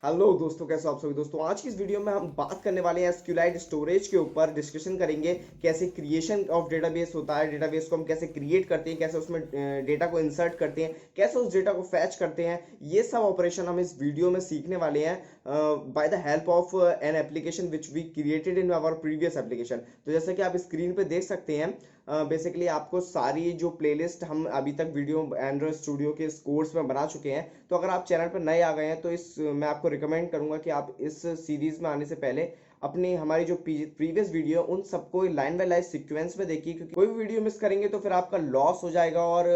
Hello दोस्तों, कैसे हो आप सभी दोस्तों। आज की इस वीडियो में हम बात करने वाले हैं एसक्यूएलाइट स्टोरेज के ऊपर। डिस्कशन करेंगे कैसे क्रिएशन ऑफ डेटाबेस होता है, डेटाबेस को हम कैसे क्रिएट करते हैं, कैसे उसमें डेटा को इंसर्ट करते हैं, कैसे उस डेटा को फैच करते हैं। ये सब ऑपरेशन हम इस वीडियो में सीखने वाले हैं by the help of an application which we created in our previous application. तो जैसा कि आप स्क्रीन पे देख सकते हैं, बेसिकली आपको सारी जो प्लेलिस्ट हम अभी तक वीडियो एंड्रॉइड स्टूडियो के इस कोर्स में बना चुके हैं। तो अगर आप चैनल पर नए आ गए हैं तो इस मैं आपको रिकमेंड करूंगा कि आप इस सीरीज में आने से पहले अपनी हमारी जो प्रीवियस वीडियो उन सबको लाइन बाय लाइन सीक्वेंस में देखिए, क्योंकि कोई भी वीडियो मिस करेंगे तो फिर आपका लॉस हो जाएगा और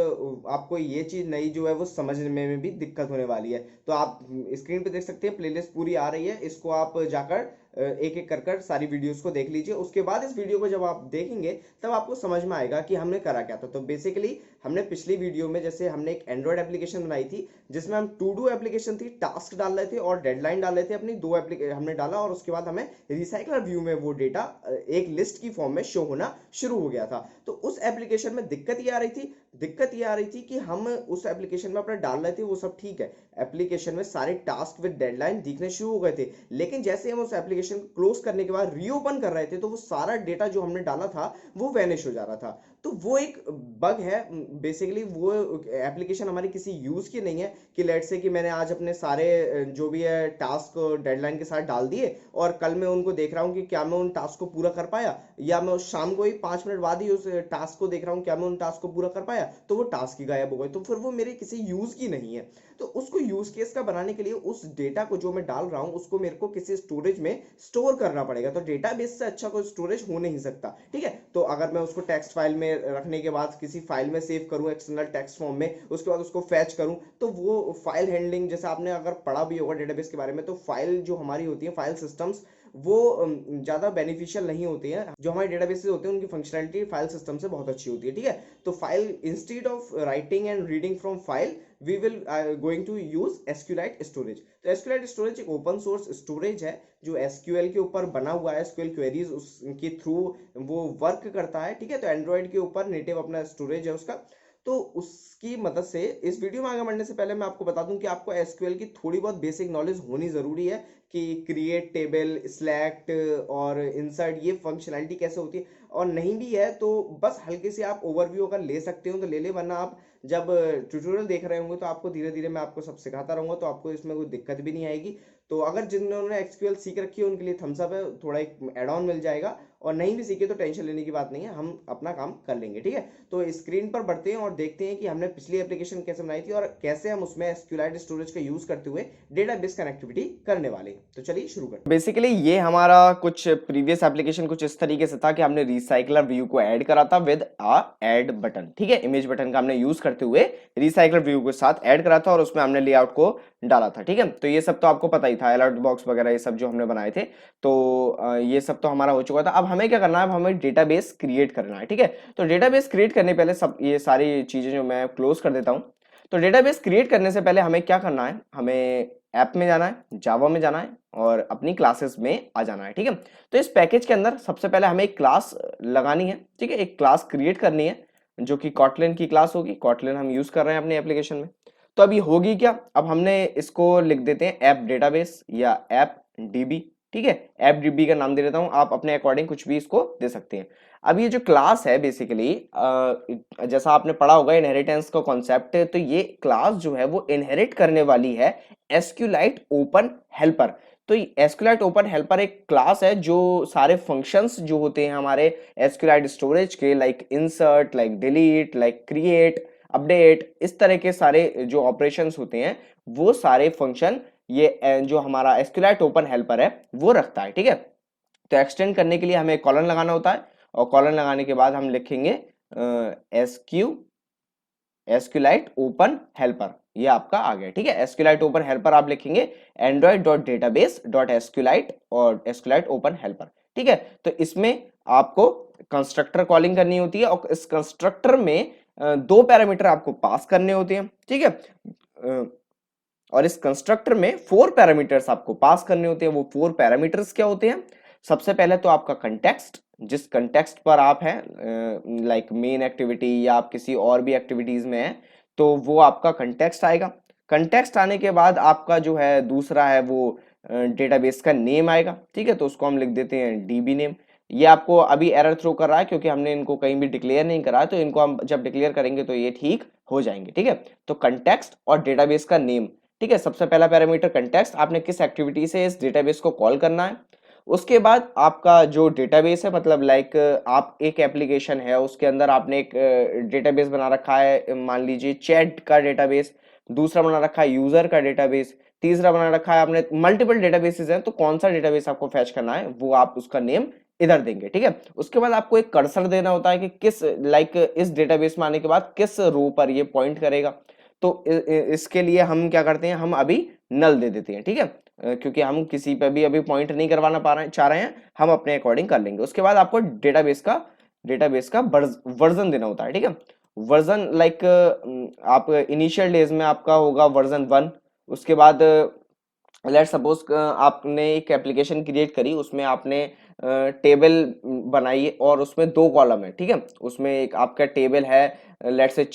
आपको ये चीज नई जो है वो समझने में भी दिक्कत होने वाली है। तो आप स्क्रीन पे देख सकते हैं, प्लेलिस्ट पूरी आ रही है, इसको आप जाकर एक एक कर सारी वीडियोस को देख लीजिए। उसके बाद इस वीडियो को जब आप देखेंगे तब आपको समझ में आएगा कि हमने करा क्या था। तो बेसिकली हमने पिछली वीडियो में जैसे हमने एक एंड्रॉइड एप्लीकेशन बनाई थी जिसमें हम टू डू एप्लीकेशन थी, टास्क डाल रहे थे और डेडलाइन डाल रहे थे। अपनी दो एप्लीकेशन हमने डाला और उसके बाद हमें रिसाइकलर व्यू में वो डेटा एक लिस्ट की फॉर्म में शो होना शुरू हो गया था। तो उस एप्लीकेशन में दिक्कत ये आ रही थी कि हम उस एप्लीकेशन में अपना डाल रहे थे, वो सब ठीक है, एप्लीकेशन में सारे टास्क विद डेडलाइन दिखने शुरू हो गए थे। लेकिन जैसे हम उस एप्लीकेशन को क्लोज करने के बाद रीओपन कर रहे थे तो वो सारा डेटा जो हमने डाला था वो वैनिश हो जा रहा था। तो वो एक बग है। बेसिकली वो एप्लीकेशन हमारी किसी यूज की नहीं है कि लेट से कि मैंने आज अपने सारे जो भी है टास्क डेडलाइन के साथ डाल दिए और कल मैं उनको देख रहा हूँ कि क्या मैं उन टास्क को पूरा कर पाया, या मैं उस शाम को ही 5 मिनट बाद ही उस टास्क को देख रहा हूँ क्या मैं उन टास्क को पूरा कर पाया, तो वो टास्क ही गायब हो गए। तो फिर वो मेरे किसी यूज की नहीं है। तो उसको यूज केस का बनाने के लिए उस डेटा को जो मैं डाल रहा हूं उसको मेरे को किसी स्टोरेज में स्टोर करना पड़ेगा। तो डेटाबेस से अच्छा कोई स्टोरेज हो नहीं सकता, ठीक है। तो अगर मैं उसको टेक्स्ट फाइल में रखने के बाद किसी फाइल में सेव करूं एक्सटर्नल टेक्स्ट फॉर्म में, उसके बाद उसको फैच करूं, तो वो फाइल हैंडलिंग जैसे आपने अगर पढ़ा भी होगा डेटाबेस के बारे में, तो फाइल जो हमारी होती है, फाइल सिस्टम्स, वो ज्यादा बेनिफिशियल नहीं होती हैं। जो हमारे डेटाबेसेस होते हैं उनकी फंक्शनैलिटी फाइल सिस्टम से बहुत अच्छी होती है, ठीक है। तो file instead of writing and reading from file we will going to use SQLite storage. तो एसक्यूएलाइट स्टोरेज एक ओपन सोर्स स्टोरेज है जो एसक्यूएल के ऊपर बना हुआ है, एसक्यूएल क्वेरीज उसके थ्रू वो वर्क करता है, ठीक है। तो एंड्रॉइड के ऊपर नेटिव अपना स्टोरेज है उसका। तो उसकी मदद से इस वीडियो में आगे बढ़ने से पहले मैं आपको बता दूं कि आपको एसक्यूएल की थोड़ी बहुत बेसिक नॉलेज होनी जरूरी है कि क्रिएट टेबल, सिलेक्ट और इंसर्ट ये फंक्शनैलिटी कैसे होती है। और नहीं भी है तो बस हल्के से आप ओवरव्यू अगर ले सकते हो तो ले ले, वरना आप जब ट्यूटोरियल देख रहे होंगे तो आपको धीरे धीरे मैं आपको सब सिखाता रहूंगा, तो आपको इसमें कोई दिक्कत भी नहीं आएगी। तो अगर जिन्होंने एक्सक्यूएल सीख रखी है उनके लिए थम्स अप है, थोड़ा एक एड ऑन मिल जाएगा। और नहीं भी सीखे तो टेंशन लेने की बात नहीं है, हम अपना काम कर लेंगे, ठीक है। तो स्क्रीन पर बढ़ते हैं और देखते हैं कि हमने पिछली एप्लीकेशन कैसे बनाई थी और कैसे हम उसमें एसक्यूएलाइट स्टोरेज का यूज करते हुए डेटाबेस कनेक्टिविटी करने वाले हैं। तो चलिए शुरू करते हैं। बेसिकली ये हमारा कुछ प्रीवियस एप्लीकेशन कुछ इस तरीके से था कि हमने रिसाइकलर व्यू को ऐड करा था विद आ ऐड बटन, ठीक है। इमेज बटन का हमने यूज करते हुए रिसाइकलर व्यू के साथ ऐड करा था और उसमें हमने लेआउट को डाला था, ठीक है। तो ये सब तो आपको पता ही था, अलर्ट बॉक्स वगैरह ये सब जो हमने बनाए थे। तो ये सब तो हमारा हो चुका था। अब हमें क्या करना है, अब हमें डेटाबेस क्रिएट करना है, ठीक है। तो डेटाबेस क्रिएट करने पहले सब ये सारी चीजें जो मैं क्लोज कर देता हूँ। तो डेटाबेस क्रिएट करने से पहले हमें क्या करना है, हमें ऐप में जाना है, जावा में जाना है और अपनी क्लासेस में आ जाना है, ठीक है। तो इस पैकेज के अंदर सबसे पहले हमें एक क्लास लगानी है, ठीक है, एक क्लास क्रिएट करनी है जो कि कॉटलिन की क्लास होगी। कॉटलिन हम यूज कर रहे हैं अपने एप्लीकेशन में। तो अभी होगी क्या, अब हमने इसको लिख देते हैं ऐप डेटाबेस या ऐप डीबी, ठीक है। ऐप डीबी का नाम दे देता हूं, आप अपने अकॉर्डिंग कुछ भी इसको दे सकते हैं। अब ये जो क्लास है बेसिकली जैसा आपने पढ़ा होगा इनहेरिटेंस का कॉन्सेप्ट, तो ये क्लास जो है वो इनहेरिट करने वाली है एसक्यूलाइट ओपन हेल्पर। तो एसक्यूलाइट ओपन हेल्पर एक क्लास है जो सारे फंक्शंस जो होते हैं हमारे एसक्यूलाइट स्टोरेज के, like insert, like delete, like create, update, इस तरह के सारे जो ऑपरेशंस होते हैं वो सारे फंक्शन ये जो हमारा एसक्यूलाइट ओपन हेल्पर है वो रखता है, ठीक है। तो एक्सटेंड करने के लिए हमें कॉलन लगाना होता है और कॉलन लगाने के बाद हम लिखेंगे एसक्यूलाइट ओपन हेल्पर, ये आपका आ गया, ठीक है। एसक्यूलाइट ओपन हेल्पर आप लिखेंगे Android dot database dot SQLite और एसक्यूलाइट ओपन हेल्पर, ठीक है। तो इसमें आपको कंस्ट्रक्टर कॉलिंग करनी होती है और इस कंस्ट्रक्टर में दो पैरामीटर आपको पास करने होते हैं, ठीक है। और इस कंस्ट्रक्टर में 4 पैरामीटर्स आपको पास करने होते हैं। वो 4 पैरामीटर्स क्या होते हैं, सबसे पहले तो आपका कंटेक्स्ट, जिस कंटेक्स्ट पर आप हैं, लाइक मेन एक्टिविटी या आप किसी और भी एक्टिविटीज में हैं, तो वो आपका कंटेक्स्ट आएगा। कंटेक्स्ट आने के बाद आपका जो है दूसरा है वो डेटाबेस का नेम आएगा, ठीक है, तो उसको हम लिख देते हैं डीबी नेम। ये आपको अभी एरर थ्रो कर रहा है क्योंकि हमने इनको कहीं भी डिक्लेयर नहीं करा है, तो इनको हम जब डिक्लेयर करेंगे तो ये ठीक हो जाएंगे, ठीक है। तो कंटेक्स्ट और डेटाबेस का नेम, ठीक है, सबसे पहला पैरामीटर कंटेक्स्ट, आपने किस एक्टिविटी से इस डेटाबेस को कॉल करना है। उसके बाद आपका जो डेटाबेस है, मतलब लाइक आप एक एप्लीकेशन है उसके अंदर आपने एक डेटाबेस बना रखा है, मान लीजिए चैट का डेटाबेस, दूसरा बना रखा है यूजर का डेटाबेस, तीसरा बना रखा है आपने, मल्टीपल डेटाबेसेस हैं, तो कौन सा डेटाबेस आपको फैच करना है वो आप उसका नेम इधर देंगे, ठीक है। उसके बाद आपको एक कर्सर देना होता है कि किस लाइक इस डेटाबेस में आने के बाद किस रो पर ये पॉइंट करेगा। तो इसके लिए हम क्या करते हैं, हम अभी नल दे देते हैं, ठीक है, क्योंकि हम किसी पे भी अभी पॉइंट नहीं करवाना चाह रहे हैं, हम अपने अकॉर्डिंग कर लेंगे। उसके बाद आपको डेटाबेस का वर्जन देना होता है, ठीक है। वर्जन लाइक आप इनिशियल डेज में आपका होगा वर्जन 1। उसके बाद लेट सपोज आपने एक एप्लीकेशन क्रिएट करी, उसमें आपने टेबल बनाई और उसमें 2 कॉलम है, ठीक है, उसमें एक आपका टेबल है, लेट से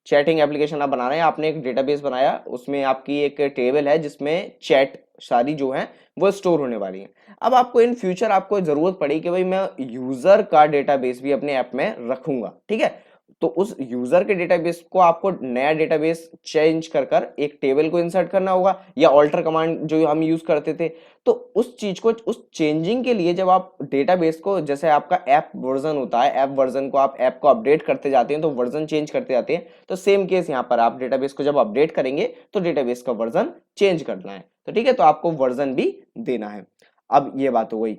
चैटिंग एप्लीकेशन आप बना रहे हैं, आपने एक डेटाबेस बनाया, उसमें आपकी एक टेबल है जिसमें चैट सारी जो है वो स्टोर होने वाली है। अब आपको इन फ्यूचर आपको जरूरत पड़ी कि भाई मैं यूजर का डेटाबेस भी अपने ऐप में रखूंगा, ठीक है, तो उस यूजर के डेटाबेस को आपको नया डेटाबेस चेंज कर कर एक टेबल को इंसर्ट करना होगा, या ऑल्टर कमांड जो हम यूज करते थे। तो उस चीज को, उस चेंजिंग के लिए जब आप डेटाबेस को, जैसे आपका ऐप वर्जन होता है, ऐप वर्जन को आप ऐप को अपडेट करते जाते हैं तो वर्जन चेंज करते जाते हैं, तो सेम केस यहाँ पर आप डेटाबेस को जब अपडेट करेंगे तो डेटाबेस का वर्जन चेंज करना है, तो ठीक है, तो आपको वर्जन भी देना है। अब ये बात हो गई,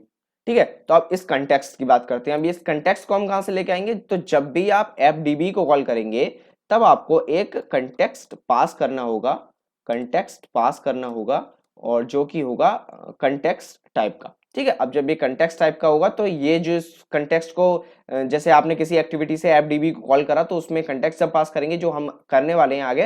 ठीक है। तो अब इस कंटेक्स्ट की बात करते हैं। अब इस कंटेक्स्ट को हम कहां से लेके आएंगे, तो जब भी आप एफडीबी को कॉल करेंगे तब आपको एक कंटेक्स्ट पास करना होगा, कंटेक्स्ट पास करना होगा, और जो कि होगा कंटेक्स्ट टाइप का, ठीक है। अब जब ये कंटेक्स्ट टाइप का होगा तो ये जो कंटेक्स्ट को जैसे आपने किसी एक्टिविटी से एफडीबी को कॉल करा तो उसमें कंटेक्स्ट जब पास करेंगे जो हम करने वाले हैं आगे,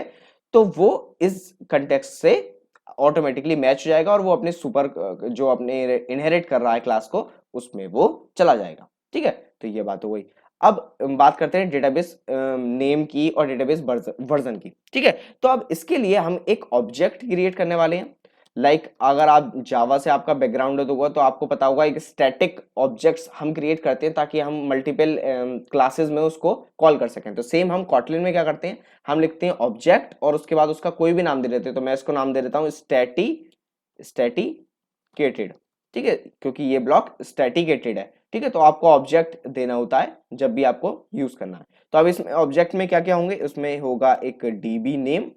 तो वो इस कंटेक्स्ट से ऑटोमेटिकली मैच हो जाएगा और वो अपने सुपर जो अपने इनहेरिट कर रहा है क्लास को उसमें वो चला जाएगा, ठीक है। तो ये बात हो गई। अब बात करते हैं डेटाबेस नेम की और डेटाबेस वर्जन की, ठीक है। तो अब इसके लिए हम एक ऑब्जेक्ट क्रिएट करने वाले हैं। लाइक अगर आप जावा से आपका बैकग्राउंड होगा तो आपको पता होगा एक स्टैटिक ऑब्जेक्ट्स हम क्रिएट करते हैं ताकि हम मल्टीपल क्लासेस में उसको कॉल कर सकें। तो सेम हम कॉटलिन में क्या करते हैं, हम लिखते हैं ऑब्जेक्ट और उसके बाद उसका कोई भी नाम दे देते हैं। तो मैं इसको नाम दे देता हूं स्टैटिकेटेड, ठीक है, क्योंकि ये ब्लॉक स्टैटिकेटेड है, ठीक है। तो आपको ऑब्जेक्ट देना होता है जब भी आपको यूज करना है। तो अब इसमें ऑब्जेक्ट में क्या क्या होंगे, उसमें होगा एक डीबी नेम,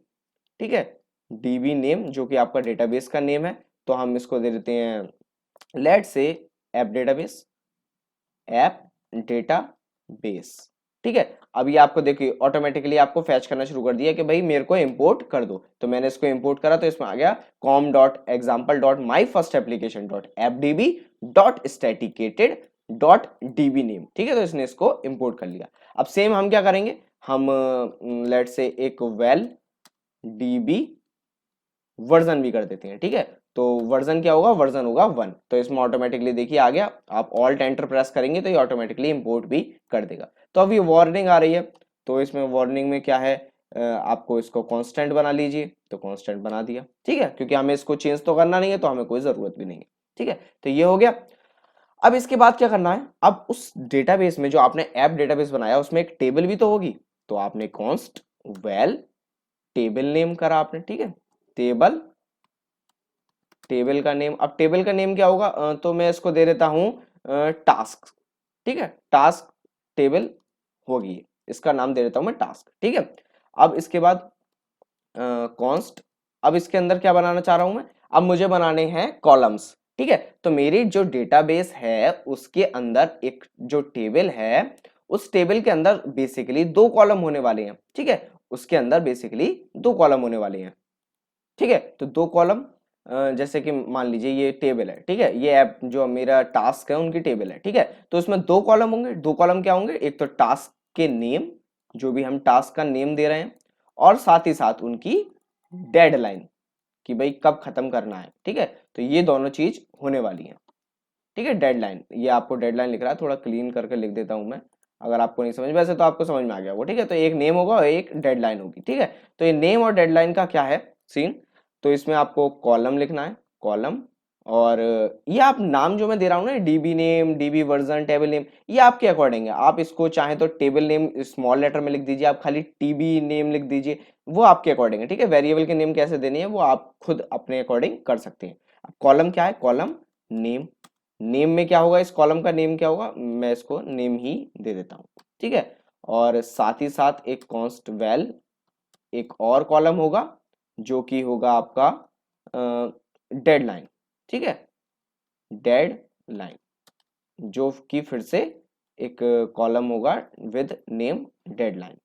ठीक है, डीबी नेम जो कि आपका डेटाबेस का नेम है। तो हम इसको दे देते हैं लेट से ऐप डेटाबेस, ऐप डेटाबेस, ठीक है। अब ये आपको देखिए ऑटोमेटिकली आपको फैच करना शुरू कर दिया कि भाई मेरे को इंपोर्ट कर दो। तो मैंने इसको इंपोर्ट करा तो इसमें आ गया com.example.myfirstapplication.appdb.staticated.db नेम, ठीक है। तो इसने इसको इंपोर्ट कर लिया। अब सेम हम क्या करेंगे, हम लेट से एक वेल डीबी वर्जन भी कर देते हैं, ठीक है। तो वर्जन क्या होगा, वर्जन होगा 1। तो इसमें ऑटोमेटिकली देखिए आ गया, आप ऑल्ट एंटर प्रेस करेंगे तो ये ऑटोमेटिकली इंपोर्ट भी कर देगा। तो अब ये वार्निंग आ रही है, तो इसमें वार्निंग में क्या है, आपको इसको कांस्टेंट बना लीजिए, तो कांस्टेंट बना दिया, ठीक है, क्योंकि हमें इसको चेंज तो करना नहीं है तो हमें कोई जरूरत भी नहीं है, ठीक है। तो ये हो गया। अब इसके बाद क्या करना है, अब उस डेटाबेस में जो आपने ऐप डेटाबेस बनाया उसमें एक टेबल भी तो होगी, तो आपने कॉन्स्ट वेल टेबल नेम करा आपने, ठीक है, टेबल टेबल का नेम। अब टेबल का नेम क्या होगा, तो मैं इसको दे देता हूं टास्क, ठीक है, टास्क टेबल होगी, इसका नाम दे देता हूं मैं टास्क, ठीक है। अब इसके बाद कॉन्स्ट, अब इसके अंदर क्या बनाना चाह रहा हूं मैं, अब मुझे बनाने हैं कॉलम्स, ठीक है। तो मेरी जो डेटाबेस है उसके अंदर एक जो टेबल है, उस टेबल के अंदर बेसिकली 2 कॉलम होने वाले हैं, ठीक है, उसके अंदर बेसिकली 2 कॉलम होने वाले हैं, ठीक है। तो 2 कॉलम, जैसे कि मान लीजिए ये टेबल है, ठीक है, ये ऐप जो मेरा टास्क है उनकी टेबल है, ठीक है। तो इसमें 2 कॉलम होंगे, 2 कॉलम क्या होंगे, एक तो टास्क के नेम, जो भी हम टास्क का नेम दे रहे हैं, और साथ ही साथ उनकी डेडलाइन कि भाई कब खत्म करना है, ठीक है। तो ये दोनों चीज होने वाली है, ठीक है। डेडलाइन, ये आपको डेडलाइन लिख रहा है, थोड़ा क्लीन करके लिख देता हूं मैं, अगर आपको नहीं समझ, वैसे तो आपको समझ में आ गया वो, ठीक है। तो एक नेम होगा और एक डेडलाइन होगी, ठीक है। तो ये नेम और डेडलाइन का क्या है, सीन। तो इसमें आपको कॉलम लिखना है, कॉलम। और ये आप नाम जो मैं दे रहा हूँ ना, dB name, dB version, table name, ये आपके अकॉर्डिंग है। आप इसको चाहे तो टेबल नेम स्मॉल लेटर में लिख दीजिए, आप खाली टीबी नेम लिख दीजिए, वो आपके अकॉर्डिंग है, ठीक है। वेरिएबल के नेम कैसे देनी है वो आप खुद अपने अकॉर्डिंग कर सकते हैं। अब कॉलम क्या है, कॉलम नेम। नेम में क्या होगा, इस कॉलम का नेम क्या होगा, मैं इसको नेम ही दे देता हूँ, ठीक है। और साथ ही साथ एक कॉन्स्ट वैल, एक और कॉलम होगा जो कि होगा आपका डेडलाइन, ठीक है, डेड लाइन, जो कि फिर से एक कॉलम होगा विद नेम डेडलाइन,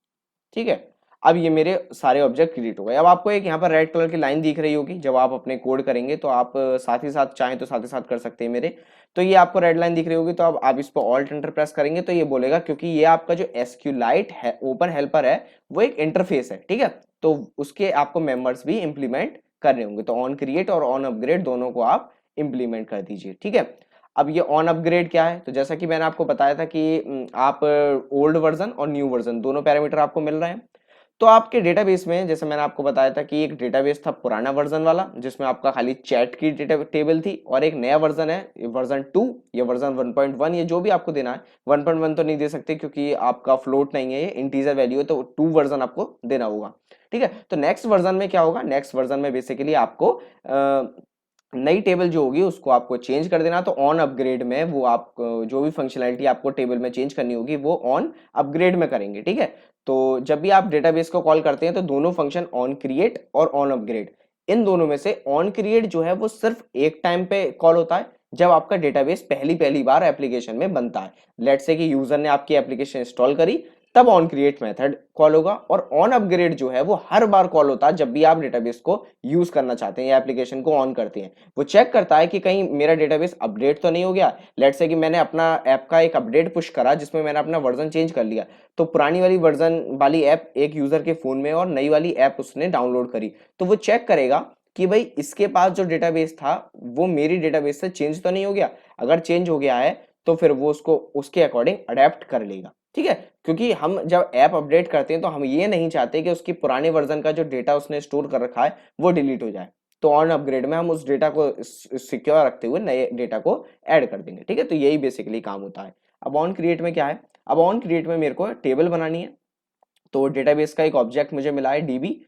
ठीक है। अब ये मेरे सारे ऑब्जेक्ट क्रिएट हो गए। अब आपको एक यहाँ पर रेड कलर की लाइन दिख रही होगी, जब आप अपने कोड करेंगे तो आप साथ ही साथ चाहें तो साथ ही साथ कर सकते हैं मेरे। तो ये आपको रेड लाइन दिख रही होगी, तो अब आप इस पर ऑल्ट एंटर प्रेस करेंगे तो ये बोलेगा, क्योंकि ये आपका जो एसक्यूलाइट है ओपन हेल्पर है वो एक इंटरफेस है, ठीक है। तो उसके आपको मेंबर्स भी इंप्लीमेंट करने होंगे, तो ऑन क्रिएट और ऑन अपग्रेड दोनों को आप इंप्लीमेंट कर दीजिए, ठीक है। अब ये ऑन अपग्रेड क्या है, तो जैसा कि मैंने आपको बताया था कि आप ओल्ड वर्जन और न्यू वर्जन दोनों पैरामीटर आपको मिल रहे हैं। तो आपके डेटाबेस में जैसे मैंने आपको बताया था कि एक डेटाबेस था पुराना वर्जन वाला, जिसमें आपका खाली चैट की डेटा टेबल थी, और एक नया वर्जन है वर्जन 2 या वर्जन 1.1, ये जो भी आपको देना है। 1.1 तो नहीं दे सकते क्योंकि आपका फ्लोट नहीं है, ये इंटीजर वैल्यू है, तो 2 वर्जन आपको देना होगा, ठीक है। तो नेक्स्ट वर्जन में क्या होगा, नेक्स्ट वर्जन में बेसिकली आपको नई टेबल जो होगी उसको आपको चेंज कर देना। तो ऑन अपग्रेड में वो आप जो भी फंक्शनैलिटी आपको टेबल में चेंज करनी होगी वो ऑन अपग्रेड में करेंगे, ठीक है। तो जब भी आप डेटाबेस को कॉल करते हैं तो दोनों फंक्शन ऑन क्रिएट और ऑन अपग्रेड, इन दोनों में से ऑन क्रिएट जो है वो सिर्फ एक टाइम पे कॉल होता है, जब आपका डेटाबेस पहली पहली बार एप्लीकेशन में बनता है। लेट्स से कि यूजर ने आपकी एप्लीकेशन इंस्टॉल करी, तब ऑन क्रिएट मेथड कॉल होगा। और ऑन अपग्रेड जो है वो हर बार कॉल होता है जब भी आप डेटाबेस को यूज करना चाहते हैं या एप्लीकेशन को ऑन करते हैं। वो चेक करता है कि कहीं मेरा डेटाबेस अपडेट तो नहीं हो गया। लेट्स से कि मैंने अपना ऐप का एक अपडेट पुश करा जिसमें मैंने अपना वर्जन चेंज कर लिया, तो पुरानी वाली वर्जन वाली ऐप एक यूजर के फोन में और नई वाली ऐप उसने डाउनलोड करी, तो वो चेक करेगा कि भाई इसके पास जो डेटाबेस था वो मेरी डेटाबेस से चेंज तो नहीं हो गया। अगर चेंज हो गया है तो फिर वो उसको उसके अकॉर्डिंग अडेप्ट कर लेगा, ठीक है। क्योंकि हम जब ऐप अपडेट करते हैं तो हम ये नहीं चाहते कि उसकी पुराने वर्जन का जो डेटा उसने स्टोर कर रखा है वो डिलीट हो जाए। तो ऑन अपग्रेड में हम उस डेटा को सिक्योर रखते हुए नए डेटा को ऐड कर देंगे, ठीक है। तो यही बेसिकली काम होता है। अब ऑन क्रिएट में क्या है, अब ऑन क्रिएट में मेरे को टेबल बनानी है। तो डेटाबेस का एक ऑब्जेक्ट मुझे मिला है डीबी,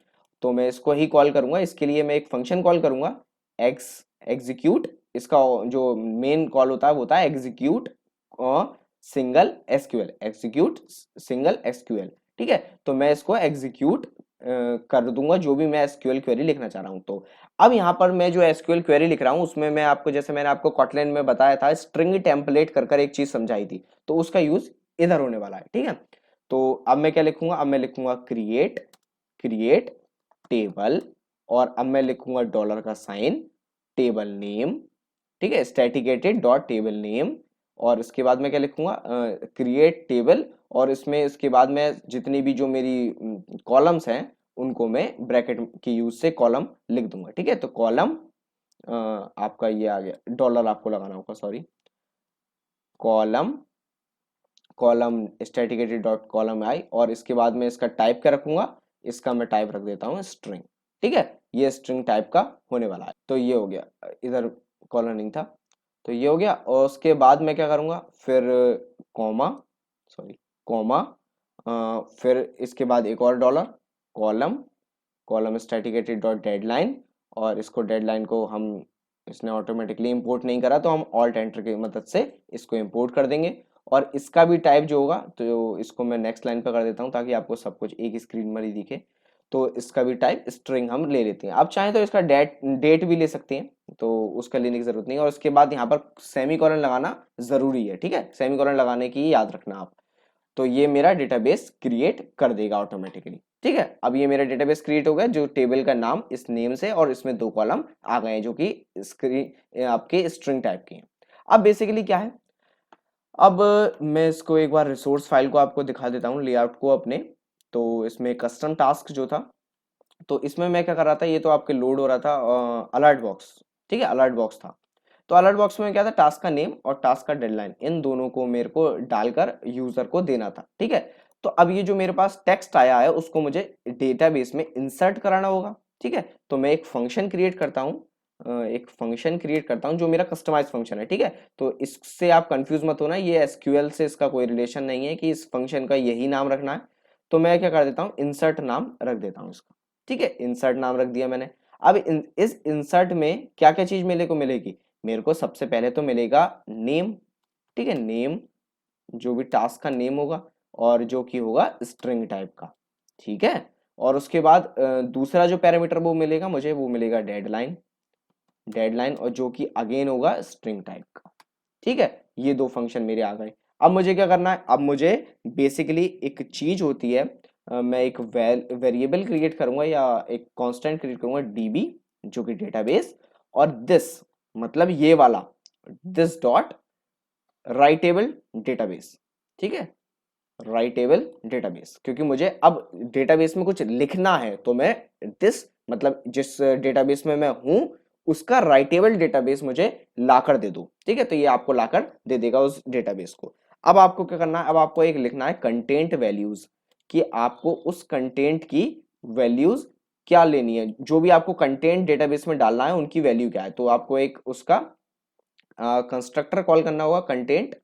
तो मैं इसको ही कॉल करूंगा। इसके लिए मैं एक फंक्शन कॉल करूंगा एक्स एग्जीक्यूट। इसका जो मेन कॉल होता है वो होता है execute single SQL, execute single SQL, ठीक है। तो मैं इसको एग्जीक्यूट कर दूंगा जो भी मैं एसक्यूएल क्वेरी लिखना चाह रहा हूं। तो अब यहाँ पर मैं जो एसक्यूएल क्वेरी लिख रहा हूँ उसमें मैं आपको, जैसे मैंने आपको कॉटलैन में बताया था, स्ट्रिंग टेम्पलेट कर एक चीज समझाई थी, तो उसका यूज इधर होने वाला है, ठीक है। तो अब मैं क्या लिखूंगा, अब मैं लिखूंगा क्रिएट क्रिएट टेबल, और अब मैं लिखूंगा डॉलर का साइन, टेबल नेम, ठीक है, स्टैटिकेटेड डॉट टेबल नेम। और इसके बाद मैं क्या लिखूंगा, क्रिएट टेबल, और इसमें इसके बाद मैं जितनी भी जो मेरी कॉलम्स हैं उनको मैं ब्रैकेट की यूज से कॉलम लिख दूंगा, ठीक है। तो कॉलम आपका ये आ गया, डॉलर आपको लगाना होगा, सॉरी, कॉलम, कॉलम स्टैटिकेटेड डॉट कॉलम आई, और इसके बाद मैं इसका टाइप क्या रखूंगा, इसका मैं टाइप रख देता हूँ स्ट्रिंग, ठीक है। ये स्ट्रिंग टाइप का होने वाला है। तो ये हो गया, इधर कॉलम नहीं था, तो ये हो गया। और उसके बाद मैं क्या करूंगा, फिर कॉमा, सॉरी, कॉमा, फिर इसके बाद एक और डॉलर, कॉलम, कॉलम स्टैटिकेटेड डॉट डेडलाइन, और इसको डेडलाइन को हम, इसने ऑटोमेटिकली इंपोर्ट नहीं करा तो हम ऑल्ट एंटर की मदद से इसको इंपोर्ट कर देंगे। और इसका भी टाइप जो होगा, तो इसको मैं नेक्स्ट लाइन पर कर देता हूँ ताकि आपको सब कुछ एक ही स्क्रीन पर ही दिखे। तो इसका भी टाइप स्ट्रिंग हम ले लेते हैं। आप चाहें तो इसका डेट भी ले सकते हैं, तो उसका लेने की जरूरत नहीं है। और उसके बाद यहाँ पर सेमीकोलन लगाना जरूरी है, ठीक है, सेमीकोलन लगाने की याद रखना आप। तो ये मेरा डेटाबेस क्रिएट कर देगा ऑटोमेटिकली, ठीक है। अब ये मेरा डेटाबेस क्रिएट हो गया, जो टेबल का नाम इस नेम से, और इसमें 2 कॉलम आ गए हैं जो कि स्क्रीन आपके स्ट्रिंग टाइप के हैं। अब बेसिकली क्या है, अब मैं इसको एक बार रिसोर्स फाइल को आपको दिखा देता हूँ, लेआउट को अपने। तो इसमें कस्टम टास्क जो था, तो इसमें मैं क्या कर रहा था, ये तो आपके लोड हो रहा था अलर्ट बॉक्स, ठीक है, अलर्ट बॉक्स था। तो अलर्ट बॉक्स में क्या था, टास्क का नेम और टास्क का डेडलाइन, इन दोनों को मेरे को डालकर यूजर को देना था, ठीक है। तो अब ये जो मेरे पास टेक्स्ट आया है उसको मुझे डेटाबेस में इंसर्ट कराना होगा, ठीक है। तो मैं एक फंक्शन क्रिएट करता हूँ, जो मेरा कस्टमाइज फंक्शन है, ठीक है। तो इससे आप कंफ्यूज मत होना, ये एसक्यूएल से इसका कोई रिलेशन नहीं है कि इस फंक्शन का यही नाम रखना है। तो मैं क्या कर देता हूँ, इंसर्ट नाम रख देता हूँ इसका, ठीक है। इंसर्ट नाम रख दिया मैंने। अब इस इंसर्ट में क्या क्या चीज मेरे को मिलेगी, मेरे को सबसे पहले तो मिलेगा नेम, ठीक है। नेम, जो भी टास्क का नेम होगा और जो कि होगा स्ट्रिंग टाइप का, ठीक है। और उसके बाद दूसरा जो पैरामीटर वो मिलेगा मुझे, वो मिलेगा डेडलाइन, और जो कि अगेन होगा स्ट्रिंग टाइप का, ठीक है। ये दो फंक्शन मेरे आ गए। अब मुझे क्या करना है, अब मुझे बेसिकली एक चीज होती है, मैं एक वेरिएबल क्रिएट करूंगा या एक कांस्टेंट क्रिएट करूंगा, डीबी, जो कि डेटाबेस, और दिस, मतलब ये वाला, दिस डॉट राइटेबल डेटाबेस, ठीक है। राइटेबल डेटाबेस, क्योंकि मुझे अब डेटाबेस में कुछ लिखना है तो मैं दिस, मतलब जिस डेटाबेस में मैं हूं उसका राइटेबल डेटाबेस मुझे लाकर दे दो, ठीक है। तो ये आपको लाकर दे देगा उस डेटाबेस को। अब आपको क्या करना है, अब आपको एक लिखना है कंटेंट वैल्यूज, कि आपको उस कंटेंट की वैल्यूज क्या लेनी है, जो भी आपको कंटेंट डेटाबेस में डालना है उनकी वैल्यू क्या है। तो आपको एक उसका कंस्ट्रक्टर कॉल करना होगा, कंटेंट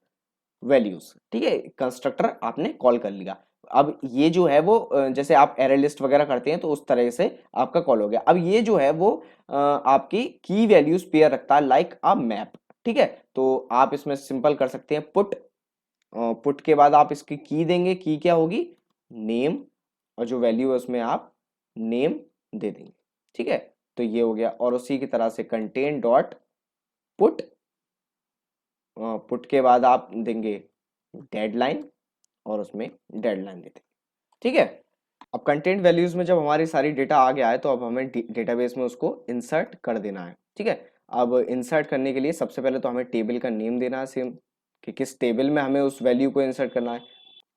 वैल्यूज, ठीक है। कंस्ट्रक्टर आपने कॉल कर लिया। अब ये जो है वो जैसे आप एरे लिस्ट वगैरह करते हैं तो उस तरह से आपका कॉल हो गया। अब ये जो है वो आपकी की वैल्यूज पेयर रखता है, लाइक अ मैप, ठीक है। तो आप इसमें सिंपल कर सकते हैं पुट, पुट के बाद आप इसकी की देंगे, की क्या होगी, नेम, और जो वैल्यू है उसमें आप नेम दे देंगे, ठीक है। तो ये हो गया। और उसी की तरह से कंटेंट डॉट पुट, पुट के बाद आप देंगे डेडलाइन, और उसमें डेडलाइन देते हैं, ठीक है। अब कंटेंट वैल्यूज में जब हमारी सारी डेटा आ गया है तो अब हमें डेटाबेस में उसको इंसर्ट कर देना है, ठीक है। अब इंसर्ट करने के लिए सबसे पहले तो हमें टेबल का नेम देना है सेम, कि किस टेबल में हमें उस वैल्यू को इंसर्ट करना है।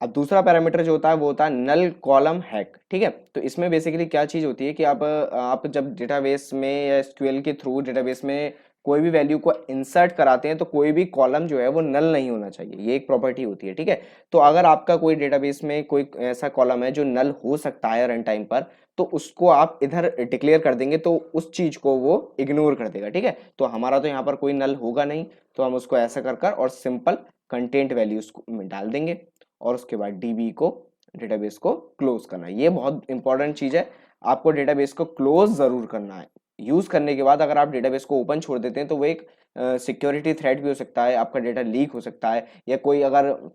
अब दूसरा पैरामीटर जो होता है वो होता है नल कॉलम हैक, ठीक है। तो इसमें बेसिकली क्या चीज होती है कि आप जब डेटाबेस में या एसक्यूएल के थ्रू डेटाबेस में कोई भी वैल्यू को इंसर्ट कराते हैं तो कोई भी कॉलम जो है वो नल नहीं होना चाहिए, ये एक प्रॉपर्टी होती है, ठीक है। तो अगर आपका कोई डेटाबेस में कोई ऐसा कॉलम है जो नल हो सकता है रन टाइम पर, तो उसको आप इधर डिक्लेयर कर देंगे तो उस चीज को वो इग्नोर कर देगा, ठीक है। तो हमारा तो यहाँ पर कोई नल होगा नहीं, तो हम उसको ऐसा कर और सिंपल कंटेंट वैल्यूज में डाल देंगे, और उसके बाद डीबी को, डेटाबेस को क्लोज करना है। ये बहुत इंपॉर्टेंट चीज है, आपको डेटाबेस को क्लोज जरूर करना है। यूज करने के बाद अगर आप डेटाबेस को ओपन छोड़ देते हैं तो वो एक सिक्योरिटी थ्रेट भी हो सकता है, आपका डेटा लीक हो सकता है, या कोई अगर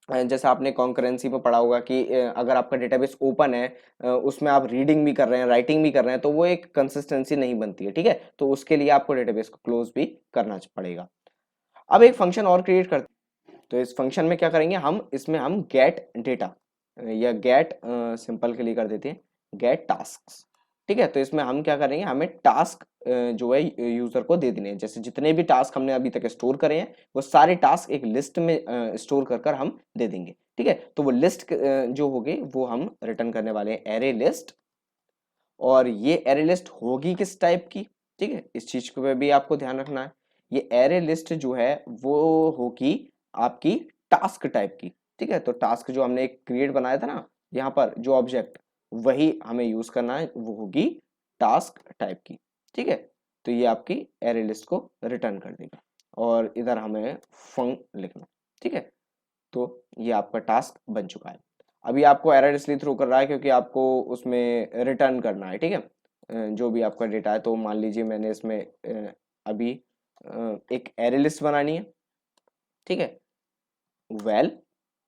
जैसा आपने कॉन्करेंसी में पढ़ा होगा कि अगर आपका डेटाबेस ओपन है, उसमें आप रीडिंग भी कर रहे हैं, राइटिंग भी कर रहे हैं, तो वो एक कंसिस्टेंसी नहीं बनती है, ठीक है। तो उसके लिए आपको डेटाबेस को क्लोज भी करना पड़ेगा। अब एक फंक्शन और क्रिएट करते हैं, तो इस फंक्शन में क्या करेंगे, हम इसमें हम गेट डेटा या गेट, सिंपल के लिए कर देते हैं गेट टास्क, ठीक है। तो इसमें हम क्या करेंगे, हमें टास्क जो है यूजर को दे देने हैं। जैसे जितने भी टास्क हमने अभी तक स्टोर करे हैं वो सारे टास्क एक लिस्ट में स्टोर कर हम दे देंगे, ठीक है। तो वो लिस्ट जो होगी वो हम रिटर्न करने वाले हैं एरे लिस्ट, और ये एरे लिस्ट होगी किस टाइप की, ठीक है, इस चीज को भी आपको ध्यान रखना है। ये एरे लिस्ट जो है वो होगी आपकी टास्क टाइप की, ठीक है। तो टास्क जो हमने एक क्रिएट बनाया था ना यहाँ पर जो ऑब्जेक्ट, वही हमें यूज करना है, वो होगी टास्क टाइप की, ठीक है। तो ये आपकी एरे लिस्ट को रिटर्न कर देगा, और इधर हमें फंक लिखना, ठीक है। तो ये आपका टास्क बन चुका है। अभी आपको एरर इसलिए थ्रो कर रहा है क्योंकि आपको उसमें रिटर्न करना है, ठीक है। जो भी आपका डेटा है, तो मान लीजिए मैंने इसमें अभी एक एरे लिस्ट बनानी है, ठीक है। वेल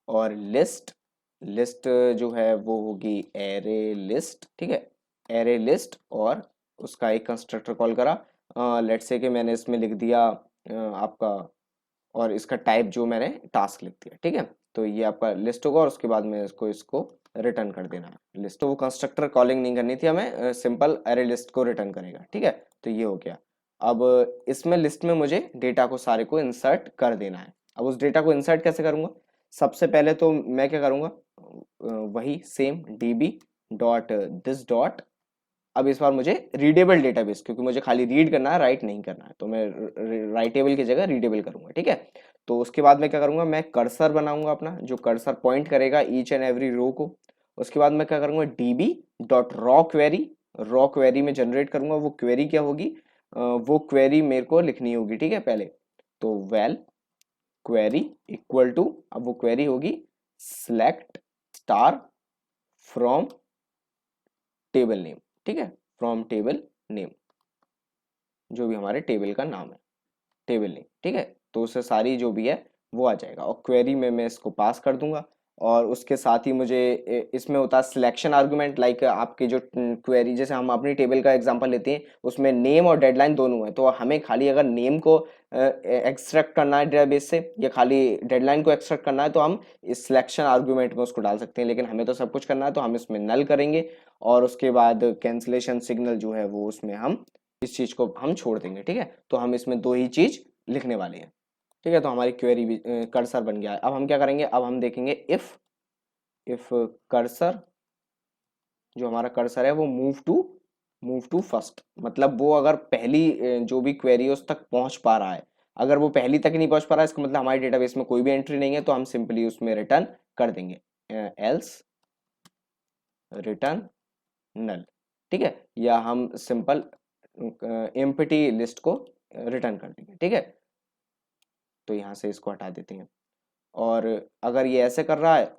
और लिस्ट, लिस्ट जो है वो होगी एरे लिस्ट, ठीक है। एरे लिस्ट, और उसका एक कंस्ट्रक्टर कॉल करा, लेट्स से कि मैंने इसमें लिख दिया आपका, और इसका टाइप जो मैंने टास्क लिख दिया, ठीक है। तो ये आपका लिस्ट होगा, और उसके बाद में इसको रिटर्न कर देना है लिस्ट। तो वो कंस्ट्रक्टर कॉलिंग नहीं करनी थी हमें, सिंपल एरे लिस्ट को रिटर्न करेगा, ठीक है। तो ये हो गया। अब इसमें लिस्ट में मुझे डेटा को सारे को इंसर्ट कर देना है। अब उस डेटा को इंसर्ट कैसे करूंगा, सबसे पहले तो मैं क्या करूंगा, वही same dB dot this dot, अब इस बार मुझे रीडेबल डेटाबेस, क्योंकि मुझे खाली रीड करना है, राइट नहीं करना है, तो मैं राइटेबल की जगह रीडेबल करूंगा, ठीक है। तो उसके बाद मैं क्या करूंगा, मैं कर्सर बनाऊंगा अपना, जो कर्सर पॉइंट करेगा ईच एंड एवरी रो को। उसके बाद मैं क्या करूंगा, dB dot raw query, raw query में जनरेट करूंगा, वो क्वेरी क्या होगी, वो क्वेरी मेरे को लिखनी होगी, ठीक है। पहले तो वेल क्वेरी इक्वल टू, अब वो क्वेरी होगी select star from table name, ठीक है, फ्रॉम टेबल नेम, जो भी हमारे टेबल का नाम है, टेबल नेम, ठीक है। तो उससे सारी जो भी है वो आ जाएगा, और क्वेरी में मैं इसको पास कर दूंगा। और उसके साथ ही मुझे इसमें होता है सिलेक्शन आर्गुमेंट, लाइक आपके जो क्वेरी, जैसे हम अपनी टेबल का एग्जांपल लेते हैं, उसमें नेम और डेडलाइन दोनों है, तो हमें खाली अगर नेम को एक्सट्रैक्ट करना है डेटाबेस से या खाली डेडलाइन को एक्सट्रैक्ट करना है, तो हम इस सिलेक्शन आर्गुमेंट में उसको डाल सकते हैं। लेकिन हमें तो सब कुछ करना है, तो हम इसमें नल करेंगे, और उसके बाद कैंसिलेशन सिग्नल जो है वो उसमें हम इस चीज को हम छोड़ देंगे, ठीक है। तो हम इसमें दो ही चीज लिखने वाले हैं, ठीक है। तो हमारी क्वेरी भी कर्सर बन गया है। अब हम क्या करेंगे, अब हम देखेंगे इफ कर्सर, जो हमारा कर्सर है वो मूव टू फर्स्ट, मतलब वो अगर पहली जो भी क्वेरी है उस तक पहुंच पा रहा है, अगर वो पहली तक नहीं पहुंच पा रहा है, इसका मतलब हमारे डेटाबेस में कोई भी एंट्री नहीं है, तो हम सिंपली उसमें रिटर्न कर देंगे एल्स रिटर्न नल, ठीक है, या हम सिंपल एम्प्टी लिस्ट को रिटर्न कर देंगे, ठीक है। तो यहाँ से इसको हटा देते हैं, और अगर ये ऐसे कर रहा है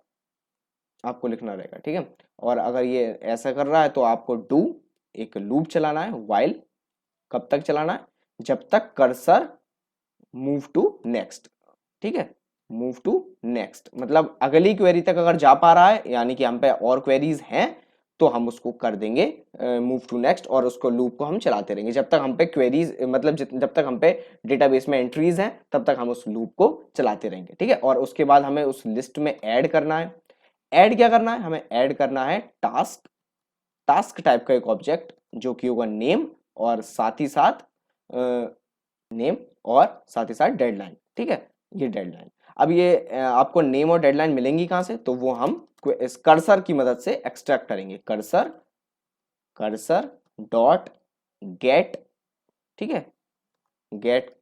आपको लिखना रहेगा, ठीक है। और अगर ये ऐसा कर रहा है तो आपको डू एक लूप चलाना है, वाइल कब तक चलाना है, जब तक कर्सर मूव टू नेक्स्ट, ठीक है, मूव टू नेक्स्ट मतलब अगली क्वेरी तक अगर जा पा रहा है, यानी कि हम पे और क्वेरीज हैं, तो हम उसको कर देंगे मूव टू नेक्स्ट, और उसको लूप को हम चलाते रहेंगे जब तक हम पे क्वेरीज, मतलब जब तक हम पे डेटाबेस में एंट्रीज हैं, तब तक हम उस लूप को चलाते रहेंगे, ठीक है। और उसके बाद हमें उस लिस्ट में ऐड करना है। ऐड क्या करना है, हमें ऐड करना है टास्क टाइप का एक ऑब्जेक्ट, जो कि होगा नेम और साथ ही साथ नेम और साथ ही साथ डेडलाइन, ठीक है, ये डेडलाइन। अब ये आपको नेम और डेडलाइन मिलेंगी कहां से, तो वो हम इस कर्सर की मदद से एक्सट्रैक्ट करेंगे, कर्सर डॉट गेट, ठीक है, get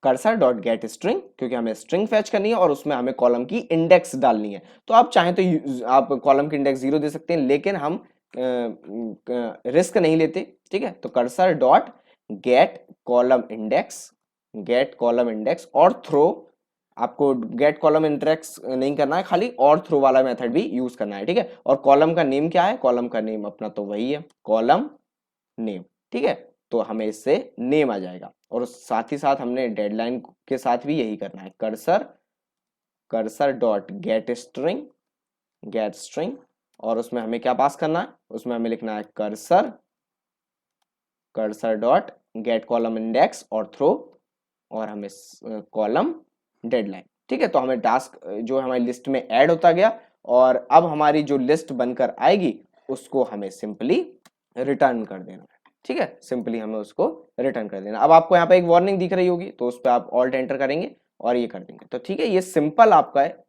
cursor dot get string, क्योंकि हमें स्ट्रिंग फैच करनी है और उसमें हमें कॉलम की इंडेक्स डालनी है। तो आप चाहें तो आप कॉलम की इंडेक्स 0 दे सकते हैं, लेकिन हम रिस्क नहीं लेते, ठीक है। तो cursor dot gate column index और थ्रो, आपको गेट कॉलम इंडेक्स नहीं करना है, खाली और थ्रो वाला मेथड भी यूज करना है, ठीक है। और कॉलम का नेम क्या है, कॉलम का नेम अपना तो वही है, कॉलम नेम, ठीक है। तो हमें इससे नेम आ जाएगा, और साथ ही साथ हमने डेडलाइन के साथ भी यही करना है, कर्सर डॉट गेट स्ट्रिंग, और उसमें हमें क्या पास करना है, उसमें हमें लिखना है cursor dot gate column index और थ्रो, और हमें कॉलम डेडलाइन, ठीक है। तो हमें टास्क जो हमारी लिस्ट में ऐड होता गया, और अब हमारी जो लिस्ट बनकर आएगी उसको हमें सिंपली रिटर्न कर देना है, ठीक है, सिंपली हमें उसको रिटर्न कर देना। अब आपको यहाँ पे एक वार्निंग दिख रही होगी, तो उस पर आप ऑल्ट एंटर करेंगे और ये कर देंगे, तो ठीक है, ये सिंपल आपका है।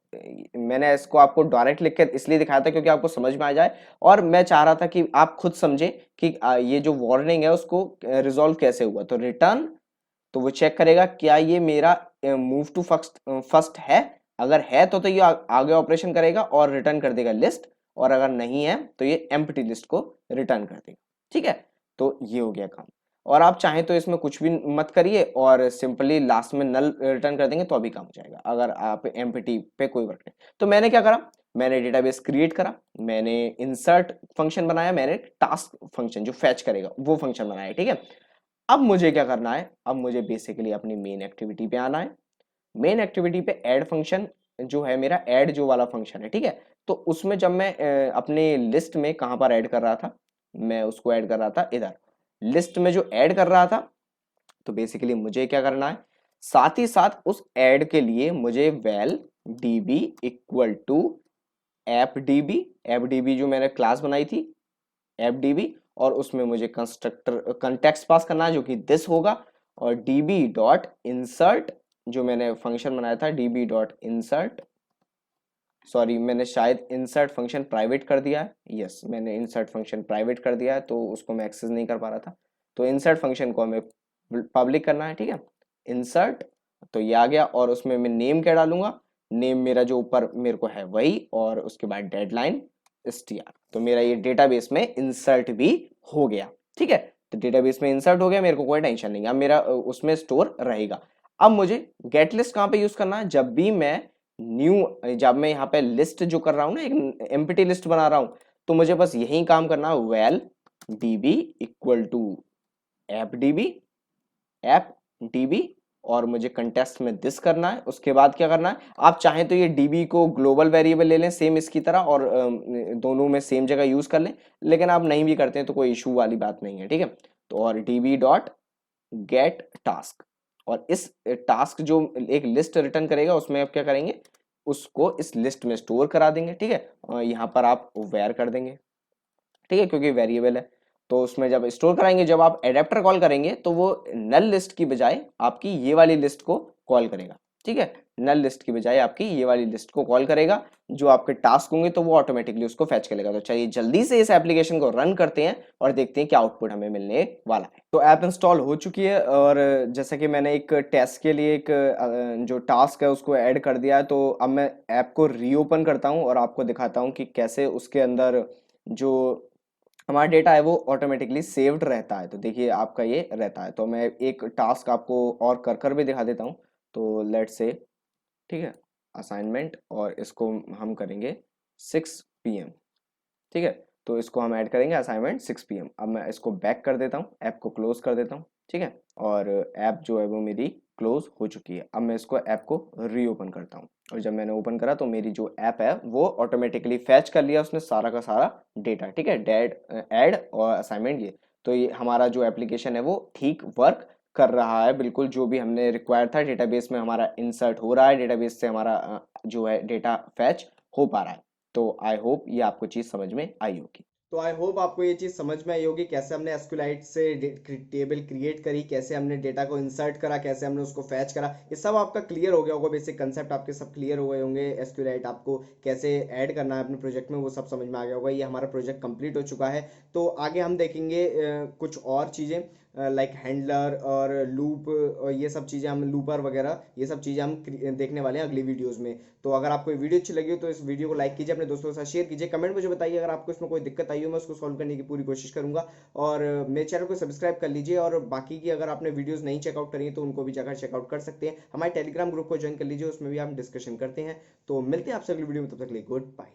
मैंने इसको आपको डायरेक्ट लिख के इसलिए दिखाया था क्योंकि आपको समझ में आ जाए, और मैं चाह रहा था कि आप खुद समझे कि ये जो वार्निंग है उसको रिजॉल्व कैसे हुआ। तो रिटर्न, तो वो चेक करेगा क्या ये मेरा मूव टू फर्स्ट है, अगर है तो ये आगे ऑपरेशन करेगा और रिटर्न कर देगा लिस्ट, और अगर नहीं है तो ये एम्प्टी लिस्ट को रिटर्न कर देगा, ठीक है। तो ये हो गया काम। और आप चाहें तो इसमें कुछ भी मत करिए और सिंपली लास्ट में नल रिटर्न कर देंगे तो अभी काम हो जाएगा, अगर आप एम्प्टी पे कोई वर्क नहीं। तो मैंने क्या करा, मैंने डेटाबेस क्रिएट करा, मैंने इंसर्ट फंक्शन बनाया, मैंने टास्क फंक्शन जो फैच करेगा वो फंक्शन बनाया, ठीक है। अब मुझे क्या करना है, अब मुझे बेसिकली अपनी मेन एक्टिविटी पे आना है। मेन एक्टिविटी पे ऐड फंक्शन जो है मेरा, ऐड जो वाला फंक्शन है, ठीक है। तो उसमें जब मैं अपने लिस्ट में कहां पर ऐड कर रहा था, मैं उसको ऐड कर रहा था इधर लिस्ट में, जो ऐड कर रहा था। तो बेसिकली मुझे क्या करना है, साथ ही साथ उस ऐड के लिए मुझे val db equal to app DB जो मैंने क्लास बनाई थी एप डीबी, और उसमें मुझे कंस्ट्रक्टर कंटेक्स्ट पास करना है जो कि दिस होगा, और db डॉट इंसर्ट जो मैंने फंक्शन बनाया था, db डॉट इंसर्ट, सॉरी मैंने शायद इंसर्ट फंक्शन प्राइवेट कर दिया है, यस मैंने इंसर्ट फंक्शन प्राइवेट कर दिया है, तो उसको मैं एक्सेस नहीं कर पा रहा था। तो इंसर्ट फंक्शन को हमें पब्लिक करना है, ठीक है, इंसर्ट, तो ये आ गया। और उसमें मैं नेम क्या डालूंगा, नेम मेरा जो ऊपर मेरे को है वही, और उसके बाद डेडलाइन, str, तो मेरा ये डेटाबेस में इंसर्ट भी हो गया। ठीक है, तो डेटाबेस में इंसर्ट हो गया, मेरे को कोई टेंशन नहीं, अब मेरा उसमें स्टोर रहेगा। अब मुझे गेट लिस्ट कहाँ पे यूज करना है, जब मैं यहाँ पे लिस्ट जो कर रहा हूँ ना, एक एम्प्टी लिस्ट बना रहा हूँ, तो मुझे बस यही काम करना है, val db equal to app DB, और मुझे कंटेस्ट में दिस करना है। उसके बाद क्या करना है, आप चाहें तो ये डीबी को ग्लोबल वेरिएबल ले लें सेम इसकी तरह, और दोनों में सेम जगह यूज कर लें, लेकिन आप नहीं भी करते हैं तो कोई इशू वाली बात नहीं है। ठीक है, तो और डीबी डॉट गेट टास्क, और इस टास्क जो एक लिस्ट रिटर्न करेगा उसमें आप क्या करेंगे, उसको इस लिस्ट में स्टोर करा देंगे। ठीक है, और यहाँ पर आप वेर कर देंगे। ठीक है, क्योंकि वेरिएबल है, तो उसमें जब स्टोर कराएंगे, जब आप एडेप्टर कॉल करेंगे तो वो नल लिस्ट की बजाय आपकी ये वाली लिस्ट को कॉल करेगा। ठीक है, नल लिस्ट की बजाय आपकी ये वाली लिस्ट को कॉल करेगा, जो आपके टास्क होंगे तो वो ऑटोमेटिकली उसको फैच करेगा। तो चलिए जल्दी से इस एप्लीकेशन को रन करते हैं और देखते हैं क्या आउटपुट हमें मिलने वाला है। तो ऐप इंस्टॉल हो चुकी है, और जैसा कि मैंने एक टेस्ट के लिए एक जो टास्क है उसको ऐड कर दिया है, तो अब मैं ऐप को रीओपन करता हूँ और आपको दिखाता हूँ कि कैसे उसके अंदर जो हमारा डेटा है वो ऑटोमेटिकली सेव्ड रहता है। तो देखिए आपका ये रहता है, तो मैं एक टास्क आपको और कर कर भी दिखा देता हूँ। तो लेट्स से, ठीक है, असाइनमेंट, और इसको हम करेंगे 6 PM। ठीक है, तो इसको हम ऐड करेंगे असाइनमेंट 6 PM। अब मैं इसको बैक कर देता हूँ, ऐप को क्लोज कर देता हूँ। ठीक है, और ऐप जो है वो मेरी क्लोज हो चुकी है। अब मैं इसको ऐप को रीओपन करता हूँ, और जब मैंने ओपन करा तो मेरी जो ऐप है वो ऑटोमेटिकली फैच कर लिया उसने सारा का सारा डेटा। ठीक है, डेड ऐड और असाइनमेंट, ये तो ये हमारा जो एप्लीकेशन है वो ठीक वर्क कर रहा है, बिल्कुल जो भी हमने रिक्वायर था डेटाबेस में हमारा इंसर्ट हो रहा है, डेटाबेस से हमारा जो है डेटा फैच हो पा रहा है। तो आई होप ये आपको चीज़ समझ में आई होगी। तो आई होप आपको ये चीज़ समझ में आई होगी, कैसे हमने एसक्यूलाइट से टेबल क्रिएट करी, कैसे हमने डेटा को इंसर्ट करा, कैसे हमने उसको फैच करा। ये सब आपका क्लियर हो गया होगा, बेसिक कंसेप्ट आपके सब क्लियर हो गए होंगे। एसक्यूलाइट आपको कैसे ऐड करना है अपने प्रोजेक्ट में, वो सब समझ में आ गया होगा। ये हमारा प्रोजेक्ट कंप्लीट हो चुका है। तो आगे हम देखेंगे कुछ और चीज़ें, लाइक हैंडलर और लूप, और ये सब चीज़ें हम लूपर वगैरह, ये सब चीज़ें हम देखने वाले हैं अगली वीडियोस में। तो अगर आपको ये वीडियो अच्छी लगी हो तो इस वीडियो को लाइक कीजिए, अपने दोस्तों के साथ शेयर कीजिए, कमेंट मुझे बताइए अगर आपको इसमें कोई दिक्कत आई हो, मैं उसको सॉल्व करने की पूरी कोशिश करूंगा। और मेरे चैनल को सब्सक्राइब कर लीजिए, और बाकी की अगर आपने वीडियोस नहीं चेकआउट करी है तो उनको भी जाकर चेकआउट कर सकते हैं। हमारे टेलीग्राम ग्रुप को ज्वाइन कर लीजिए, उसमें भी हम डिस्कशन करते हैं। तो मिलते हैं आपसे अगली वीडियो में, तब तक के लिए गुड बाय।